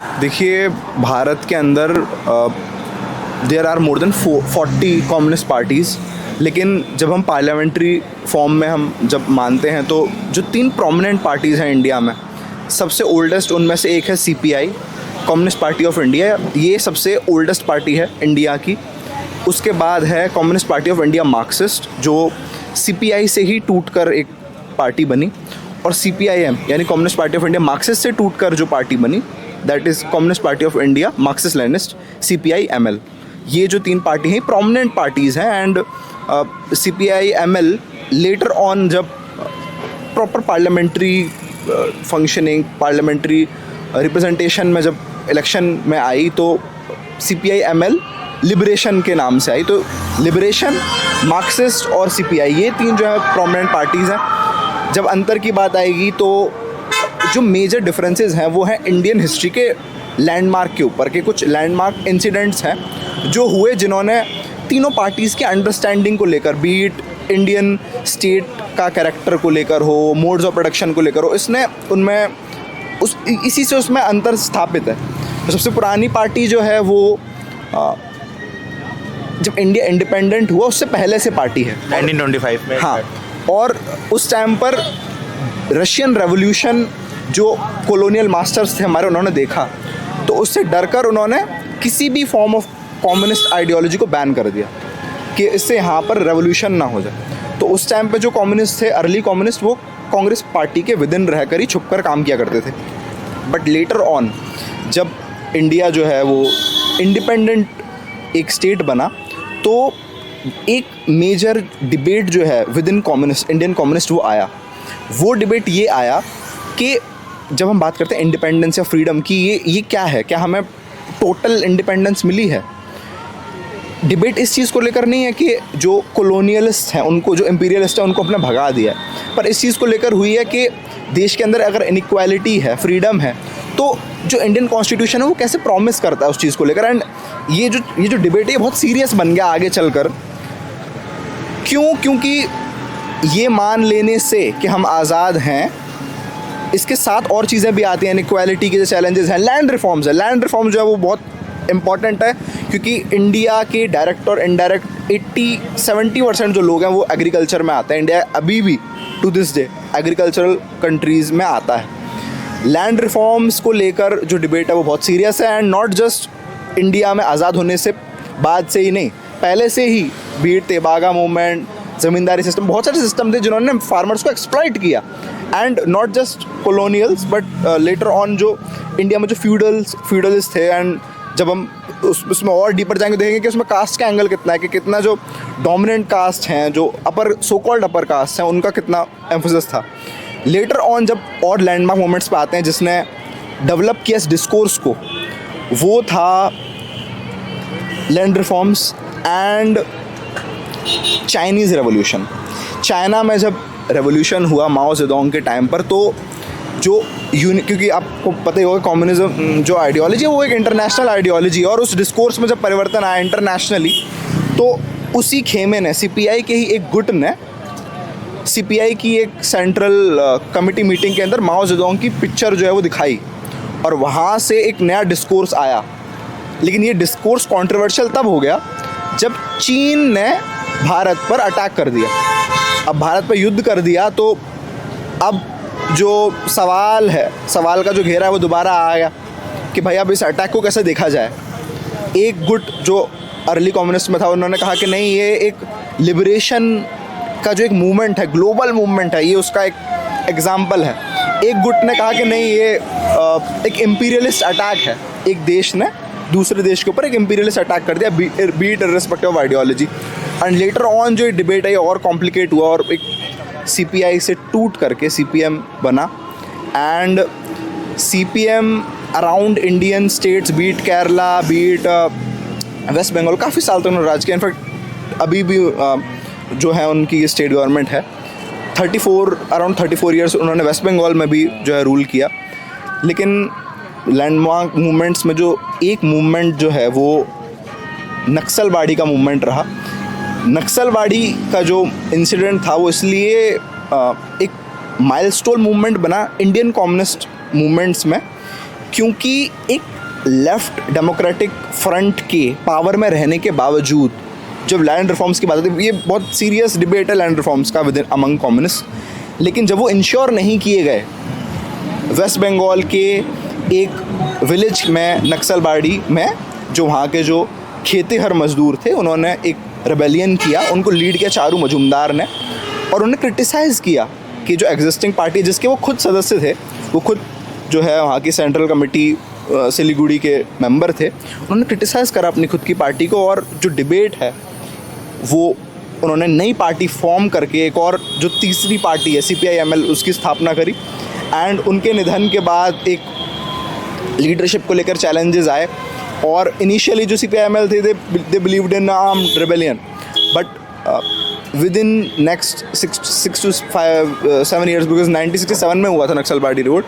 देखिए, भारत के अंदर there are more than 40 communist parties, लेकिन जब हम पार्लियामेंट्री फॉर्म में हम जब मानते हैं तो जो 3 प्रोमिनेंट पार्टीज़ हैं इंडिया में, सबसे ओल्डेस्ट उनमें से एक है CPI, communist party of India. ये सबसे ओल्डेस्ट पार्टी है इंडिया की। उसके बाद है communist party of India Marxist, जो सीपीआई से ही टूटकर एक पार्टी बनी, और सीपीआईएम यानी communist party of India Marxist से टूटकर जो पार्टी बनी, that is communist party of India Marxist Leninist, CPIML. ये जो 3 पार्टी हैं प्रोमिनेंट पार्टीज़ हैं। एंड सीपीआईएमएल लेटर ऑन जब proper parliamentary functioning, parliamentary representation में जब इलेक्शन में आई तो सीपीआईएमएल लिबरेशन के नाम से आई। तो लिबरेशन, मार्क्सिस्ट और सीपीआई, ये 3 जो है प्रोमिनेंट पार्टीज़ हैं। जब अंतर की बात आएगी तो जो मेजर डिफरेंसेस हैं वो हैं इंडियन हिस्ट्री के लैंडमार्क के ऊपर, के कुछ लैंडमार्क इंसिडेंट्स हैं जो हुए, जिन्होंने तीनों पार्टीज़ के अंडरस्टैंडिंग को लेकर, बीट इंडियन स्टेट का कैरेक्टर को लेकर हो, मोड्स ऑफ प्रोडक्शन को लेकर हो, इसने उनमें इसी से उसमें अंतर स्थापित है। तो सबसे पुरानी पार्टी जो है वो जब इंडिया इंडिपेंडेंट हुआ उससे पहले से पार्टी है 1925 में। हाँ, और उस टाइम पर रशियन रेवोल्यूशन जो कॉलोनियल मास्टर्स थे हमारे, उन्होंने देखा तो उससे डरकर उन्होंने किसी भी फॉर्म ऑफ कम्युनिस्ट आइडियोलॉजी को बैन कर दिया कि इससे यहाँ पर रेवोल्यूशन ना हो जाए। तो उस टाइम पे जो कम्युनिस्ट थे, अर्ली कम्युनिस्ट, वो कांग्रेस पार्टी के विद इन रहकर ही छुपकर काम किया करते थे। बट लेटर ऑन जब इंडिया जो है वो इंडिपेंडेंट एक स्टेट बना तो एक मेजर डिबेट जो है with in communist, Indian communist, वो आया। वो डिबेट ये आया कि जब हम बात करते हैं इंडिपेंडेंस या फ्रीडम की, ये क्या है, क्या हमें टोटल इंडिपेंडेंस मिली है? डिबेट इस चीज़ को लेकर नहीं है कि जो कॉलोनियलिस्ट हैं उनको, जो इम्पीरियलिस्ट हैं उनको अपने भगा दिया है, पर इस चीज़ को लेकर हुई है कि देश के अंदर अगर इनइक्वालिटी है, फ्रीडम है, तो जो इंडियन कॉन्स्टिट्यूशन है वो कैसे प्रॉमिस करता है उस चीज़ को लेकर। एंड ये जो डिबेट है बहुत सीरियस बन गया आगे चलकर। क्योंकि ये मान लेने से कि हम आज़ाद हैं, इसके साथ और चीज़ें भी आती हैं, इनइक्वालिटी के जो चैलेंजेस हैं, लैंड रिफॉर्म्स है। लैंड रिफॉर्म जो है वो बहुत इंपॉर्टेंट है, क्योंकि इंडिया के डायरेक्ट और इनडायरेक्ट 80-70% जो लोग हैं वो एग्रीकल्चर में आते हैं। इंडिया अभी भी to this day agricultural countries में आता है। लैंड रिफॉर्म्स को लेकर जो डिबेट है वो बहुत सीरियस है। एंड नॉट जस्ट इंडिया में आज़ाद होने से बाद से ही नहीं, पहले से ही बीट तेबागा मूवमेंट, ज़मींदारी सिस्टम, बहुत सारे सिस्टम थे जिन्होंने फार्मर्स को एक्सप्लॉइट किया। And not just colonials but later on जो इंडिया में जो फ्यूडलिस्ट थे। एंड जब हम उसमें और डीपर जाएंगे देखेंगे कि उसमें कास्ट का एंगल कितना है, कि कितना जो डोमिनेंट कास्ट हैं, जो अपर सो कॉल्ड अपर कास्ट हैं, उनका कितना एम्फोसिस था। लेटर ऑन जब और लैंडमार्क मोमेंट्स पे आते हैं जिसने डेवलप किया इस डिस्कोर्स को, वो था land reforms and Chinese revolution. China में जब रेवोल्यूशन हुआ माओ जेडोंग के टाइम पर, तो जो क्योंकि आपको पता ही होगा कम्युनिज्म जो आइडियोलॉजी है वो एक इंटरनेशनल आइडियोलॉजी है, और उस डिस्कोर्स में जब परिवर्तन आया इंटरनेशनली, तो उसी खेमे ने, सीपीआई के ही एक गुट ने, सीपीआई की एक सेंट्रल कमिटी मीटिंग के अंदर माओ जेडोंग की पिक्चर जो है वो दिखाई, और वहाँ से एक नया डिस्कोर्स आया। लेकिन ये डिस्कोर्स कंट्रोवर्शियल तब हो गया जब चीन ने भारत पर अटैक कर दिया। अब भारत पर युद्ध कर दिया तो अब जो सवाल है, सवाल का जो घेरा है वो दोबारा आ गया कि भाई अब इस अटैक को कैसे देखा जाए। एक गुट जो अर्ली कम्युनिस्ट में था उन्होंने कहा कि नहीं, ये एक लिबरेशन का जो एक मूवमेंट है, ग्लोबल मूवमेंट है, ये उसका एक एग्जाम्पल है। एक गुट ने कहा कि नहीं, ये एक इम्पीरियलिस्ट अटैक है, एक देश ने दूसरे देश के ऊपर एक इम्पीरियलिस्ट अटैक कर दिया, be it irrespective of ideology. And later on जो डिबेट है ये और कॉम्प्लिकेट हुआ और एक सीपीआई से टूट करके सीपीएम बना। And CPM around Indian states, be it Kerala, be it West Bengal, काफ़ी साल तक उन्होंने राज किया। इनफैक्ट अभी भी जो है उनकी स्टेट गवर्नमेंट है, अराउंड 34 ईयर्स उन्होंने वेस्ट बंगाल में भी जो है रूल किया। लेकिन लैंडमार्क मूवमेंट्स में जो एक मूवमेंट जो है वो नक्सलवाड़ी का मूवमेंट रहा। नक्सलवाड़ी का जो इंसिडेंट था वो इसलिए एक माइलस्टोन मूवमेंट बना इंडियन कम्युनिस्ट मूवमेंट्स में क्योंकि एक लेफ्ट डेमोक्रेटिक फ्रंट के पावर में रहने के बावजूद जब लैंड रिफॉर्म्स की बात होती है, ये बहुत सीरियस डिबेट है लैंड रिफॉर्म्स का विद इन अमंग कम्युनिस्ट, लेकिन जब वो इंश्योर नहीं किए गए, वेस्ट बंगाल के एक विलेज में नक्सलबाड़ी में जो वहाँ के जो खेतीहर मजदूर थे, उन्होंने एक रेबेलियन किया, उनको लीड किया चारू मजुमदार ने, और उन्होंने क्रिटिसाइज़ किया कि जो एग्जिस्टिंग पार्टी जिसके वो खुद सदस्य थे, वो खुद जो है वहाँ की सेंट्रल कमेटी सिलीगुड़ी के मेंबर थे, उन्होंने क्रिटिसाइज़ करा अपनी खुद की पार्टी को, और जो डिबेट है वो उन्होंने नई पार्टी फॉर्म करके एक और जो तीसरी पार्टी है CPI-ML उसकी स्थापना करी। एंड उनके निधन के बाद एक लीडरशिप को लेकर चैलेंजेस आए, और इनिशियली जो CPI-ML थे they believed in armed rebellion, but with in next 6 to 7 years, because 1967 में हुआ था नक्सलबाड़ी रिवोल्ट,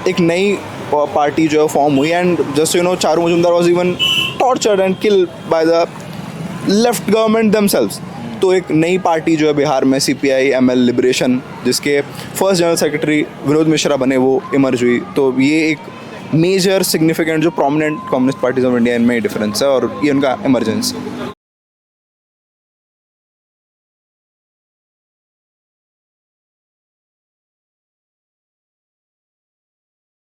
एक नई पार्टी जो है फॉर्म हुई। And just you know Charu Majumdar was even tortured and killed by the left government themselves. तो एक नई पार्टी जो है बिहार में CPI-ML लिबरेशन, जिसके first general secretary Vinod Mishra बने, वो इमर्ज हुई। तो ये एक मेजर सिग्निफिकेंट जो prominent communist parties of India, इनमें डिफरेंस है और ये उनका इमरजेंस।